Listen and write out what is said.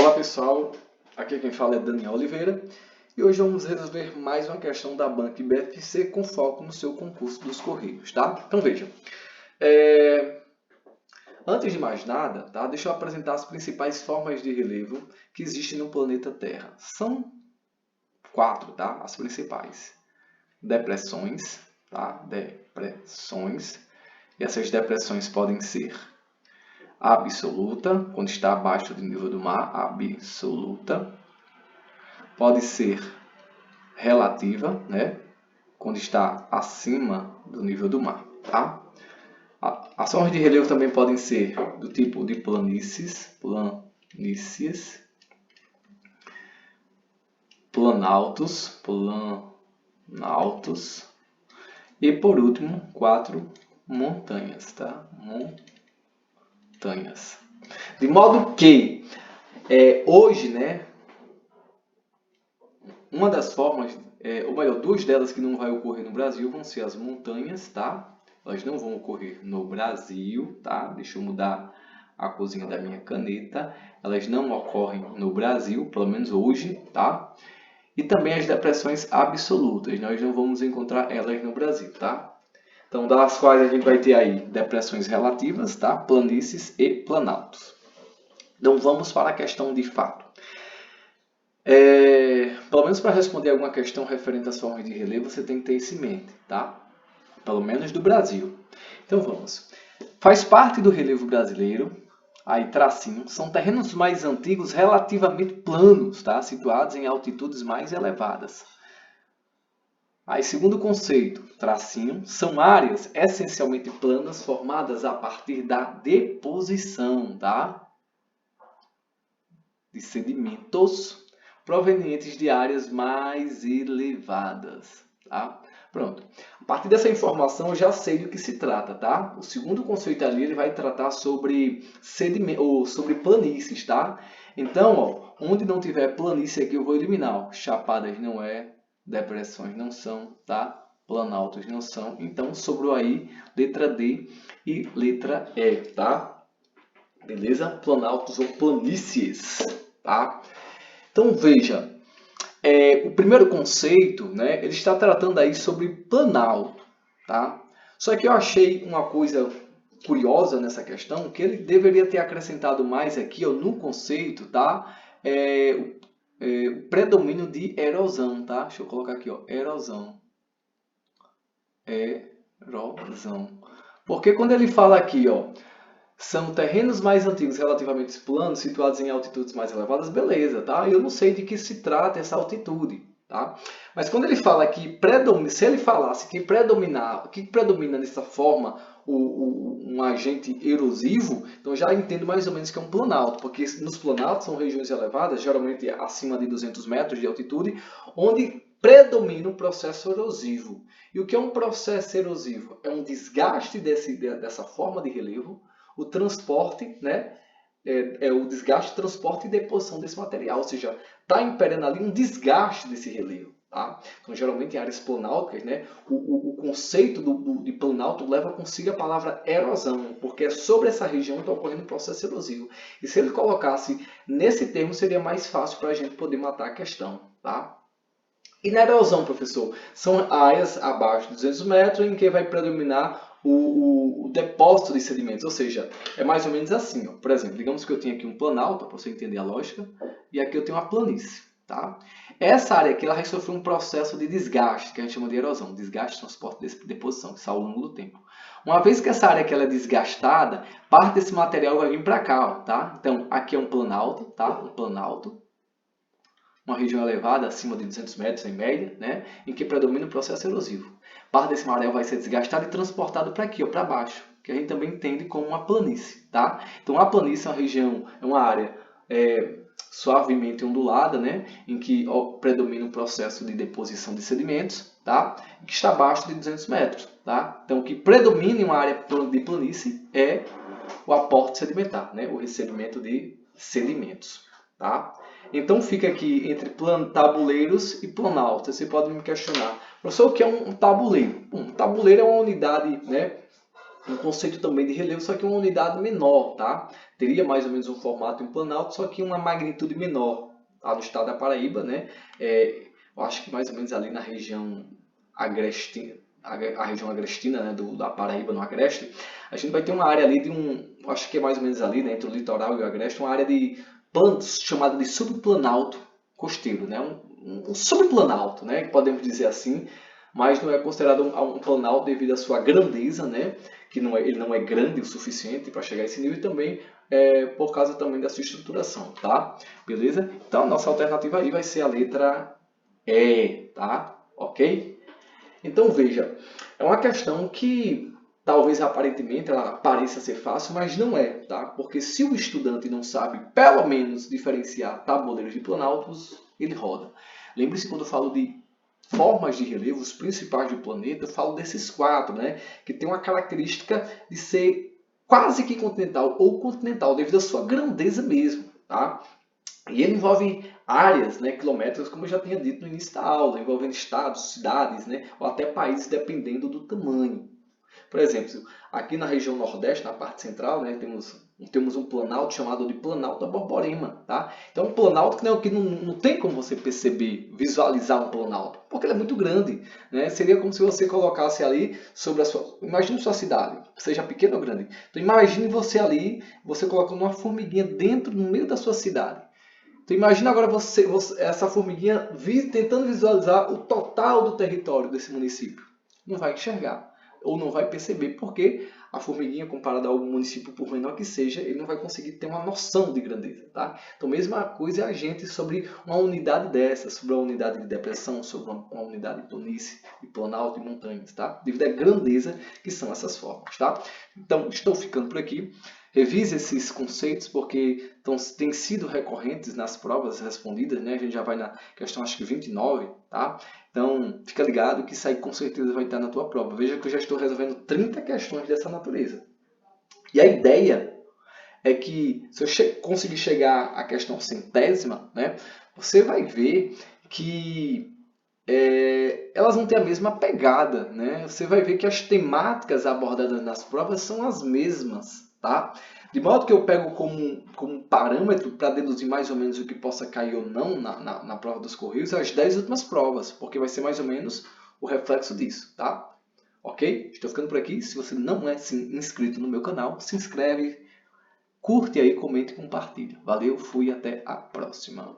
Olá pessoal, aqui quem fala é Daniel Oliveira e hoje vamos resolver mais uma questão da Banca BFC com foco no seu concurso dos Correios, tá? Então veja, antes de mais nada, tá? Deixa eu apresentar as principais formas de relevo que existem no planeta Terra. São 4, tá? As principais. Depressões, tá? Depressões. E essas depressões podem ser absoluta, quando está abaixo do nível do mar, absoluta. Pode ser relativa, né? Quando está acima do nível do mar, tá? As formas de relevo também podem ser do tipo de planícies, planaltos, e por último, 4 montanhas, tá? Montanhas. De modo que hoje, né, uma das formas, ou melhor, 2 delas que não vai ocorrer no Brasil vão ser as montanhas, tá? Elas não vão ocorrer no Brasil, tá? Deixa eu mudar a cozinha da minha caneta. Elas não ocorrem no Brasil, pelo menos hoje, tá? E também as depressões absolutas, nós não vamos encontrar elas no Brasil, tá? Então, das quais a gente vai ter aí depressões relativas, tá? Planícies e planaltos. Então, vamos para a questão de fato. Pelo menos para responder alguma questão referente às formas de relevo, você tem que ter isso em mente, tá? Pelo menos do Brasil. Então, vamos. Faz parte do relevo brasileiro, aí tracinho, são terrenos mais antigos relativamente planos, tá? Situados em altitudes mais elevadas. Aí, segundo conceito, tracinho, são áreas essencialmente planas formadas a partir da deposição, tá? De sedimentos provenientes de áreas mais elevadas, tá? Pronto. A partir dessa informação eu já sei do que se trata, tá? O segundo conceito ali ele vai tratar sobre sedimento ou sobre planícies, tá? Então, ó, onde não tiver planície aqui eu vou eliminar. Ó. Chapadas não é, depressões não são, tá? Planaltos não são. Então sobrou aí letra D e letra E, tá? Beleza? Planaltos ou planícies, tá? Então veja, o primeiro conceito, né, ele está tratando aí sobre planalto, tá? Só que eu achei uma coisa curiosa nessa questão, que ele deveria ter acrescentado mais aqui, ó, no conceito, tá? O predomínio de erosão, tá? Deixa eu colocar aqui, ó, erosão. Erosão. Porque quando ele fala aqui, ó, são terrenos mais antigos relativamente planos, situados em altitudes mais elevadas, beleza, tá? Eu não sei de que se trata essa altitude, tá? Mas quando ele fala que se ele falasse que predomina nessa forma um agente erosivo, então eu já entendo mais ou menos que é um planalto, porque nos planaltos são regiões elevadas, geralmente acima de 200 metros de altitude, onde predomina o processo erosivo. E o que é um processo erosivo? É um desgaste dessa forma de relevo, o transporte, né? O desgaste, transporte e deposição desse material, ou seja, está imperando ali um desgaste desse relevo. Tá? Então, geralmente em áreas planálticas, né, o conceito de planalto leva consigo a palavra erosão, porque é sobre essa região que está ocorrendo um processo erosivo. E se ele colocasse nesse termo, seria mais fácil para a gente poder matar a questão. Tá? E na erosão, professor, são áreas abaixo de 200 metros em que vai predominar o depósito de sedimentos, ou seja, é mais ou menos assim. Ó. Por exemplo, digamos que eu tenho aqui um planalto, para você entender a lógica, e aqui eu tenho uma planície. Tá? Essa área aqui ela vai sofrer um processo de desgaste, que a gente chama de erosão, desgaste, transporte e deposição, que está ao longo do tempo. Uma vez que essa área aqui ela é desgastada, parte desse material vai vir para cá. Ó, tá? Então, aqui é um planalto, tá? Um planalto. Uma região elevada, acima de 200 metros em média, né, em que predomina o processo erosivo. Parte desse material vai ser desgastado e transportado para aqui, para baixo, que a gente também entende como uma planície. Tá? Então, a planície é uma região, é uma área suavemente ondulada, né, em que predomina o processo de deposição de sedimentos, tá, que está abaixo de 200 metros. Tá? Então, o que predomina em uma área de planície é o aporte sedimentar, né, o recebimento de sedimentos. Tá? Então fica aqui entre tabuleiros e planaltos. Você pode me questionar, professor, o que é um tabuleiro? Um tabuleiro é uma unidade, né, um conceito também de relevo, só que uma unidade menor, tá? Teria mais ou menos um formato de um planalto, só que uma magnitude menor, tá? No estado da Paraíba, né? Eu acho que mais ou menos ali na região agrestina, a região agrestina, né, da Paraíba, no Agreste, a gente vai ter uma área ali acho que é mais ou menos ali, né, entre o litoral e o Agreste, uma área de planos chamada de subplanalto costeiro, né? Um subplanalto, né, que podemos dizer assim, mas não é considerado um planalto devido à sua grandeza, né? Que ele não é grande o suficiente para chegar a esse nível, e também por causa também da sua estruturação, tá? Beleza? Então a nossa alternativa aí vai ser a letra E, tá? Ok? Então veja, é uma questão que talvez aparentemente ela pareça ser fácil, mas não é, tá? Porque se o estudante não sabe pelo menos diferenciar tabuleiros de planaltos, ele roda. Lembre-se quando eu falo de formas de relevo, os principais do planeta, eu falo desses 4, né? Que tem uma característica de ser quase que continental ou continental, devido à sua grandeza mesmo, tá? E ele envolve áreas, né, quilométricas, como eu já tinha dito no início da aula, envolvendo estados, cidades, né, ou até países, dependendo do tamanho. Por exemplo, aqui na região Nordeste, na parte central, né, temos um planalto chamado de Planalto da Borborema. Tá? Então, um planalto que não tem como você perceber, visualizar um planalto, porque ele é muito grande. Né? Seria como se você colocasse ali sobre a sua... Imagine sua cidade, seja pequena ou grande. Então, imagine você ali, você colocando uma formiguinha dentro, no meio da sua cidade. Então imagina agora essa formiguinha tentando visualizar o total do território desse município. Não vai enxergar, ou não vai perceber, porque a formiguinha, comparada ao município, por menor que seja, ele não vai conseguir ter uma noção de grandeza. Tá? Então, mesma coisa é a gente sobre uma unidade dessa, sobre uma unidade de depressão, sobre uma unidade de planície, de planalto e montanhas, tá? Devido à grandeza que são essas formas. Tá? Então, estou ficando por aqui. Revise esses conceitos porque têm sido recorrentes nas provas respondidas, né? A gente já vai na questão acho que 29, tá? Então, fica ligado que isso aí com certeza vai estar na tua prova. Veja que eu já estou resolvendo 30 questões dessa natureza. E a ideia é que se eu conseguir chegar à questão centésima, né? Você vai ver que elas não têm a mesma pegada, né? Você vai ver que as temáticas abordadas nas provas são as mesmas, tá? De modo que eu pego como parâmetro para deduzir mais ou menos o que possa cair ou não na prova dos Correios as 10 últimas provas, porque vai ser mais ou menos o reflexo disso, tá? Ok? Estou ficando por aqui. Se você não é inscrito no meu canal, se inscreve, curte aí, comente e compartilha. Valeu, fui, até a próxima.